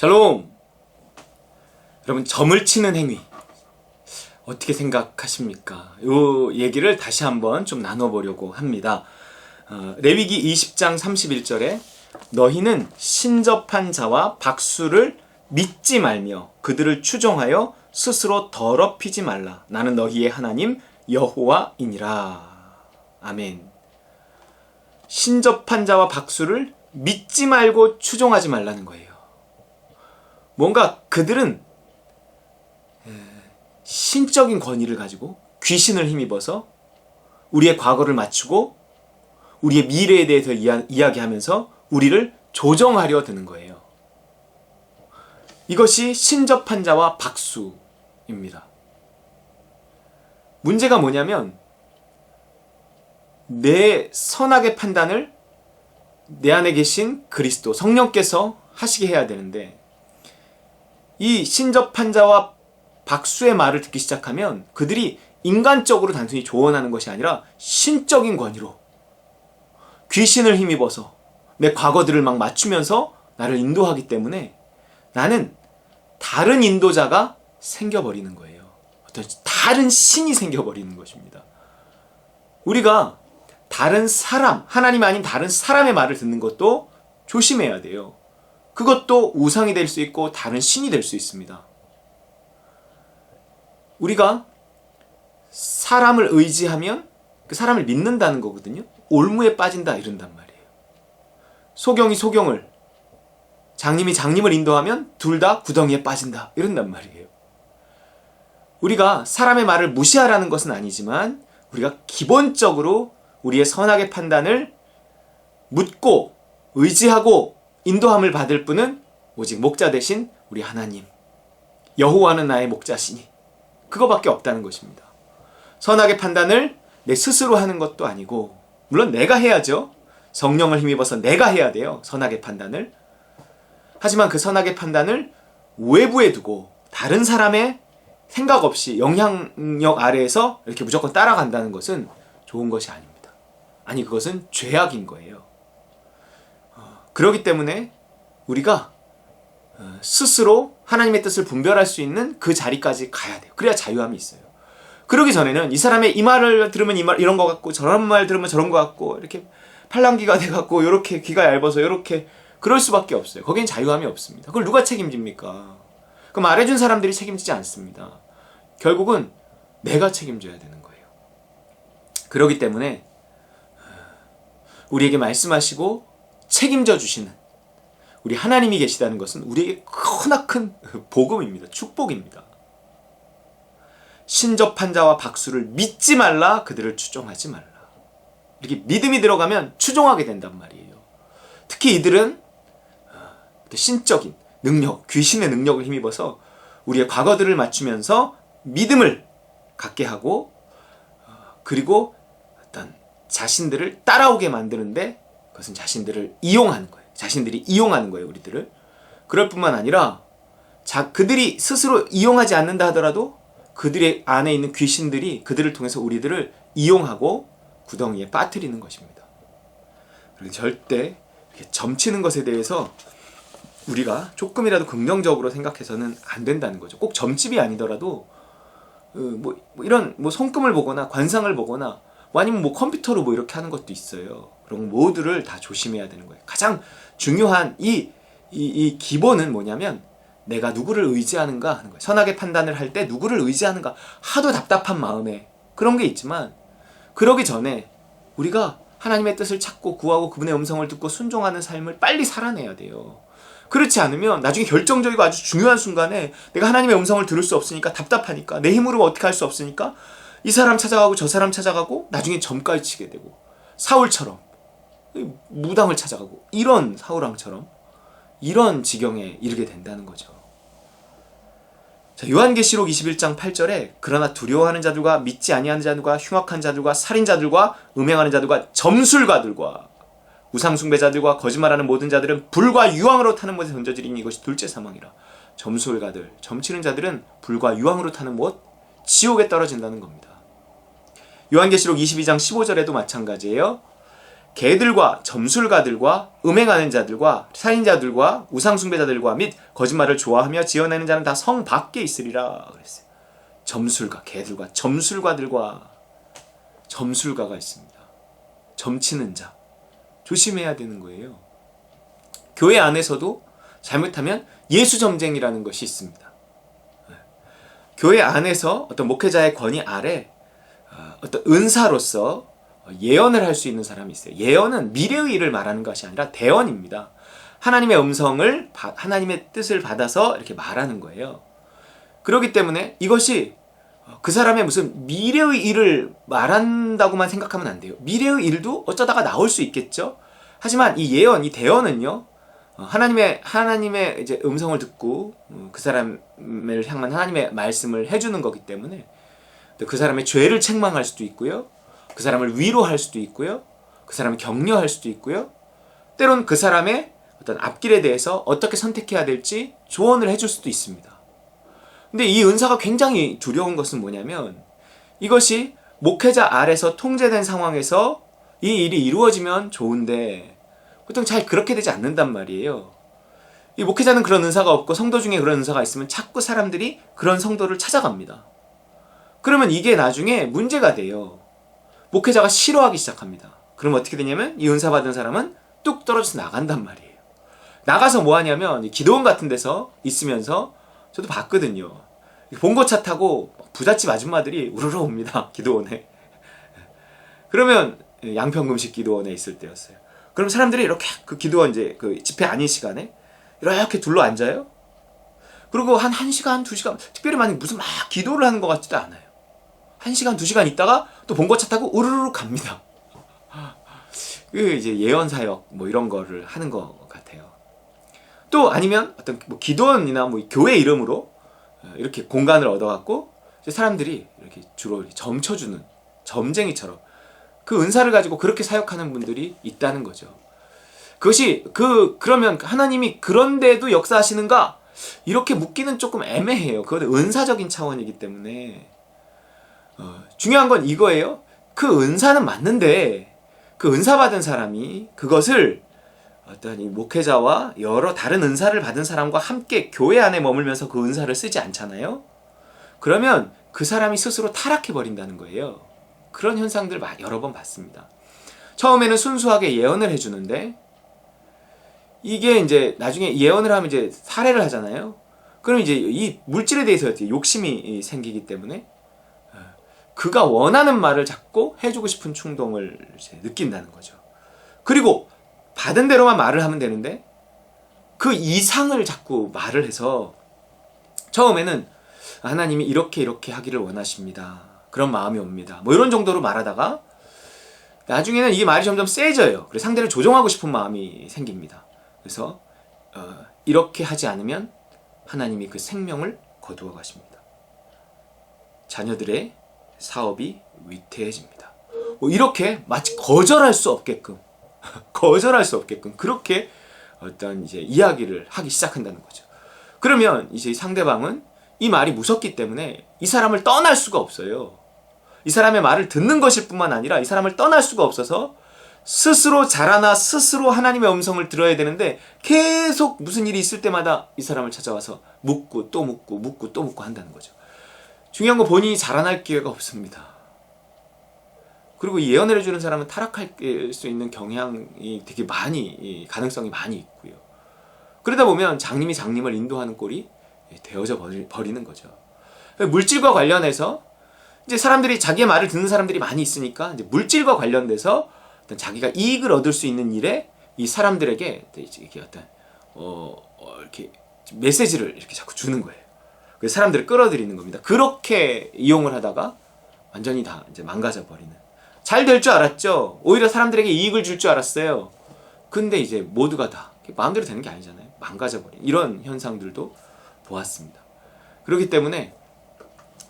샬롬! 여러분, 점을 치는 행위 어떻게 생각하십니까? 이 얘기를 다시 한번 좀 나눠보려고 합니다. 레위기 20장 31절에 너희는 신접한 자와 박수를 믿지 말며 그들을 추종하여 스스로 더럽히지 말라. 나는 너희의 하나님 여호와이니라. 아멘. 신접한 자와 박수를 믿지 말고 추종하지 말라는 거예요. 뭔가 그들은 신적인 권위를 가지고 귀신을 힘입어서 우리의 과거를 맞추고 우리의 미래에 대해서 이야기하면서 우리를 조정하려 드는 거예요. 이것이 신접한 자와 박수입니다. 문제가 뭐냐면 내 선악의 판단을 내 안에 계신 그리스도 성령께서 하시게 해야 되는데, 이 신접한 자와 박수의 말을 듣기 시작하면 그들이 인간적으로 단순히 조언하는 것이 아니라 신적인 권위로 귀신을 힘입어서 내 과거들을 막 맞추면서 나를 인도하기 때문에 나는 다른 인도자가 생겨버리는 거예요. 어떤 다른 신이 생겨버리는 것입니다. 우리가 다른 사람, 하나님 아닌 다른 사람의 말을 듣는 것도 조심해야 돼요. 그것도 우상이 될 수 있고 다른 신이 될 수 있습니다. 우리가 사람을 의지하면 그 사람을 믿는다는 거거든요. 올무에 빠진다 이런단 말이에요. 소경이 소경을, 장님이 장님을 인도하면 둘 다 구덩이에 빠진다 이런단 말이에요. 우리가 사람의 말을 무시하라는 것은 아니지만 우리가 기본적으로 우리의 선악의 판단을 묻고 의지하고 인도함을 받을 분은 오직 목자 대신 우리 하나님, 여호와는 나의 목자시니, 그거밖에 없다는 것입니다. 선악의 판단을 내 스스로 하는 것도 아니고, 물론 내가 해야죠. 성령을 힘입어서 내가 해야 돼요, 선악의 판단을. 하지만 그 선악의 판단을 외부에 두고 다른 사람의 생각 없이 영향력 아래에서 이렇게 무조건 따라간다는 것은 좋은 것이 아닙니다. 아니, 그것은 죄악인 거예요. 그렇기 때문에 우리가 스스로 하나님의 뜻을 분별할 수 있는 그 자리까지 가야 돼요. 그래야 자유함이 있어요. 그러기 전에는 이 사람의 이 말을 들으면 이 말 이런 것 같고, 저런 말 들으면 저런 것 같고, 이렇게 팔랑귀가 돼갖고 이렇게 귀가 얇아서 이렇게 그럴 수밖에 없어요. 거긴 자유함이 없습니다. 그걸 누가 책임집니까? 그 말해준 사람들이 책임지지 않습니다. 결국은 내가 책임져야 되는 거예요. 그렇기 때문에 우리에게 말씀하시고 책임져 주시는 우리 하나님이 계시다는 것은 우리에게 크나큰 복음입니다. 축복입니다. 신접한 자와 박수를 믿지 말라, 그들을 추종하지 말라. 이렇게 믿음이 들어가면 추종하게 된단 말이에요. 특히 이들은 신적인 능력, 귀신의 능력을 힘입어서 우리의 과거들을 맞추면서 믿음을 갖게 하고, 그리고 어떤 자신들을 따라오게 만드는데 그것은 자신들을 이용하는 거예요. 자신들이 이용하는 거예요, 우리들을. 그럴 뿐만 아니라 그들이 스스로 이용하지 않는다 하더라도 그들의 안에 있는 귀신들이 그들을 통해서 우리들을 이용하고 구덩이에 빠뜨리는 것입니다. 그리고 절대 점치는 것에 대해서 우리가 조금이라도 긍정적으로 생각해서는 안 된다는 거죠. 꼭 점집이 아니더라도 이런 손금을 보거나 관상을 보거나 아니면 컴퓨터로 이렇게 하는 것도 있어요. 그런 모두를 다 조심해야 되는 거예요. 가장 중요한 이 기본은 뭐냐면 내가 누구를 의지하는가 하는 거예요. 선악의 판단을 할 때 누구를 의지하는가, 하도 답답한 마음에 그런 게 있지만, 그러기 전에 우리가 하나님의 뜻을 찾고 구하고 그분의 음성을 듣고 순종하는 삶을 빨리 살아내야 돼요. 그렇지 않으면 나중에 결정적이고 아주 중요한 순간에 내가 하나님의 음성을 들을 수 없으니까, 답답하니까, 내 힘으로 어떻게 할 수 없으니까 이 사람 찾아가고 저 사람 찾아가고 나중에 점까지 치게 되고, 사울처럼 무당을 찾아가고, 이런 사울왕처럼 이런 지경에 이르게 된다는 거죠. 자, 요한계시록 21장 8절에 그러나 두려워하는 자들과 믿지 아니하는 자들과 흉악한 자들과 살인자들과 음행하는 자들과 점술가들과 우상숭배자들과 거짓말하는 모든 자들은 불과 유황으로 타는 못에 던져지리니 이것이 둘째 사망이라. 점술가들, 점치는 자들은 불과 유황으로 타는 못, 지옥에 떨어진다는 겁니다. 요한계시록 22장 15절에도 마찬가지예요. 개들과 점술가들과 음행하는 자들과 살인자들과 우상숭배자들과 및 거짓말을 좋아하며 지어내는 자는 다 성 밖에 있으리라 그랬어요. 점술가, 개들과 점술가들과 점술가가 있습니다. 점치는 자. 조심해야 되는 거예요. 교회 안에서도 잘못하면 예수점쟁이라는 것이 있습니다. 교회 안에서 어떤 목회자의 권위 아래 어떤 은사로서 예언을 할 수 있는 사람이 있어요. 예언은 미래의 일을 말하는 것이 아니라 대언입니다. 하나님의 음성을, 하나님의 뜻을 받아서 이렇게 말하는 거예요. 그렇기 때문에 이것이 그 사람의 무슨 미래의 일을 말한다고만 생각하면 안 돼요. 미래의 일도 어쩌다가 나올 수 있겠죠. 하지만 이 예언, 이 대언은요, 하나님의 이제 음성을 듣고 그 사람을 향한 하나님의 말씀을 해주는 거기 때문에 그 사람의 죄를 책망할 수도 있고요, 그 사람을 위로할 수도 있고요, 그 사람을 격려할 수도 있고요, 때론 그 사람의 어떤 앞길에 대해서 어떻게 선택해야 될지 조언을 해줄 수도 있습니다. 근데 이 은사가 굉장히 두려운 것은 뭐냐면, 이것이 목회자 아래서 통제된 상황에서 이 일이 이루어지면 좋은데 보통 잘 그렇게 되지 않는단 말이에요. 이 목회자는 그런 은사가 없고 성도 중에 그런 은사가 있으면 자꾸 사람들이 그런 성도를 찾아갑니다. 그러면 이게 나중에 문제가 돼요. 목회자가 싫어하기 시작합니다. 그럼 어떻게 되냐면 이 은사 받은 사람은 뚝 떨어져서 나간단 말이에요. 나가서 뭐 하냐면 기도원 같은 데서 있으면서, 저도 봤거든요. 봉고차 타고 부잣집 아줌마들이 우르르 옵니다. 기도원에. 그러면 양평금식 기도원에 있을 때였어요. 그럼 사람들이 이렇게 그 기도원 이제 그 집회 아닌 시간에 이렇게 둘러 앉아요. 그리고 한 1시간, 2시간, 특별히 만약 무슨 막 기도를 하는 것 같지도 않아요. 1시간, 2시간 있다가 또 봉고차 타고 우르르 갑니다. 그 이제 예언 사역 뭐 이런 거를 하는 것 같아요. 또 아니면 어떤 뭐 기도원이나 뭐 교회 이름으로 이렇게 공간을 얻어갖고 사람들이 이렇게 주로 점쳐주는 점쟁이처럼 그 은사를 가지고 그렇게 사역하는 분들이 있다는 거죠. 그것이 그러면 하나님이 그런데도 역사하시는가? 이렇게 묻기는 조금 애매해요. 그건 은사적인 차원이기 때문에 중요한 건 이거예요. 그 은사는 맞는데 그 은사 받은 사람이 그것을 어떤 이 목회자와 여러 다른 은사를 받은 사람과 함께 교회 안에 머물면서 그 은사를 쓰지 않잖아요. 그러면 그 사람이 스스로 타락해 버린다는 거예요. 그런 현상들 여러 번 봤습니다. 처음에는 순수하게 예언을 해주는데 이게 이제 나중에 예언을 하면 이제 사례를 하잖아요. 그럼 이제 이 물질에 대해서 욕심이 생기기 때문에 그가 원하는 말을 자꾸 해주고 싶은 충동을 이제 느낀다는 거죠. 그리고 받은 대로만 말을 하면 되는데 그 이상을 자꾸 말을 해서 처음에는 하나님이 이렇게 하기를 원하십니다. 그런 마음이 옵니다. 뭐 이런 정도로 말하다가 나중에는 이게 말이 점점 세져요. 그래서 상대를 조종하고 싶은 마음이 생깁니다. 그래서 이렇게 하지 않으면 하나님이 그 생명을 거두어 가십니다. 자녀들의 사업이 위태해집니다. 이렇게 마치 거절할 수 없게끔 그렇게 어떤 이제 이야기를 하기 시작한다는 거죠. 그러면 이제 상대방은 이 말이 무섭기 때문에 이 사람을 떠날 수가 없어요. 이 사람의 말을 듣는 것일 뿐만 아니라 이 사람을 떠날 수가 없어서 스스로 자라나 스스로 하나님의 음성을 들어야 되는데 계속 무슨 일이 있을 때마다 이 사람을 찾아와서 묻고 또 묻고 한다는 거죠. 중요한 건 본인이 자라날 기회가 없습니다. 그리고 이 예언을 해주는 사람은 타락할 수 있는 경향이 되게 가능성이 많이 있고요. 그러다 보면 장님이 장님을 인도하는 꼴이 되어져 버리는 거죠. 물질과 관련해서 이제 사람들이 자기의 말을 듣는 사람들이 많이 있으니까 이제 물질과 관련돼서 어떤 자기가 이익을 얻을 수 있는 일에 이 사람들에게 이렇게 어떤 이렇게 메시지를 이렇게 자꾸 주는 거예요. 그래서 사람들을 끌어들이는 겁니다. 그렇게 이용을 하다가 완전히 다 이제 망가져 버리는. 잘 될 줄 알았죠. 오히려 사람들에게 이익을 줄 줄 알았어요. 근데 이제 모두가 다 마음대로 되는 게 아니잖아요. 망가져 버린 이런 현상들도 보았습니다. 그렇기 때문에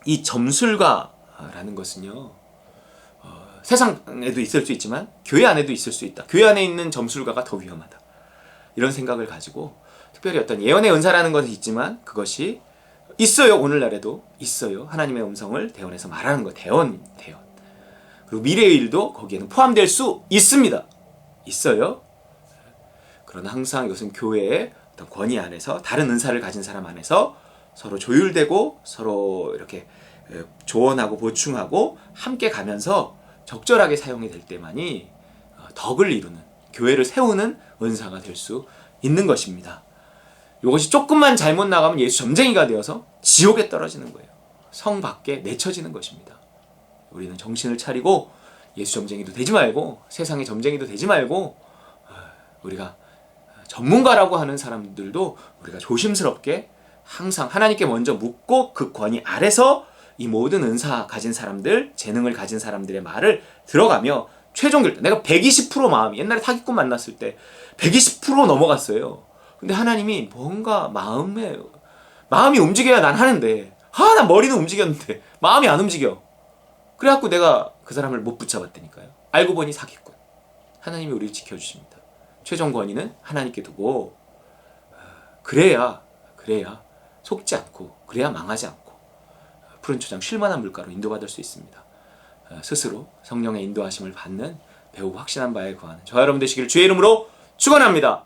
이 점술가라는 것은요, 세상에도 있을 수 있지만 교회 안에도 있을 수 있다. 교회 안에 있는 점술가가 더 위험하다. 이런 생각을 가지고 특별히 어떤 예언의 은사라는 것은 있지만 그것이 있어요. 오늘날에도 있어요. 하나님의 음성을 대언해서 말하는 거. 대언. 그리고 미래의 일도 거기에는 포함될 수 있습니다. 있어요. 그러나 항상 이것은 교회의 어떤 권위 안에서, 다른 은사를 가진 사람 안에서 서로 조율되고 서로 이렇게 조언하고 보충하고 함께 가면서 적절하게 사용이 될 때만이 덕을 이루는, 교회를 세우는 은사가 될 수 있는 것입니다. 이것이 조금만 잘못 나가면 예수 점쟁이가 되어서 지옥에 떨어지는 거예요. 성 밖에 내쳐지는 것입니다. 우리는 정신을 차리고 예수 점쟁이도 되지 말고 세상의 점쟁이도 되지 말고, 우리가 전문가라고 하는 사람들도 우리가 조심스럽게 항상 하나님께 먼저 묻고 그 권위 아래서 이 모든 은사 가진 사람들, 재능을 가진 사람들의 말을 들어가며 최종 결정, 내가 120% 마음이, 옛날에 사기꾼 만났을 때 120% 넘어갔어요. 근데 하나님이 뭔가 마음이 움직여야 난 하는데, 난 머리는 움직였는데 마음이 안 움직여. 그래갖고 내가 그 사람을 못 붙잡았다니까요. 알고 보니 사기꾼. 하나님이 우리를 지켜주십니다. 최종 권위는 하나님께 두고, 그래야 속지 않고, 그래야 망하지 않고 푸른 초장 쉴만한 물가로 인도받을 수 있습니다. 스스로 성령의 인도하심을 받는 배우 확신한 바에 거하는 저와 여러분 되시기를 주의 이름으로 축원합니다.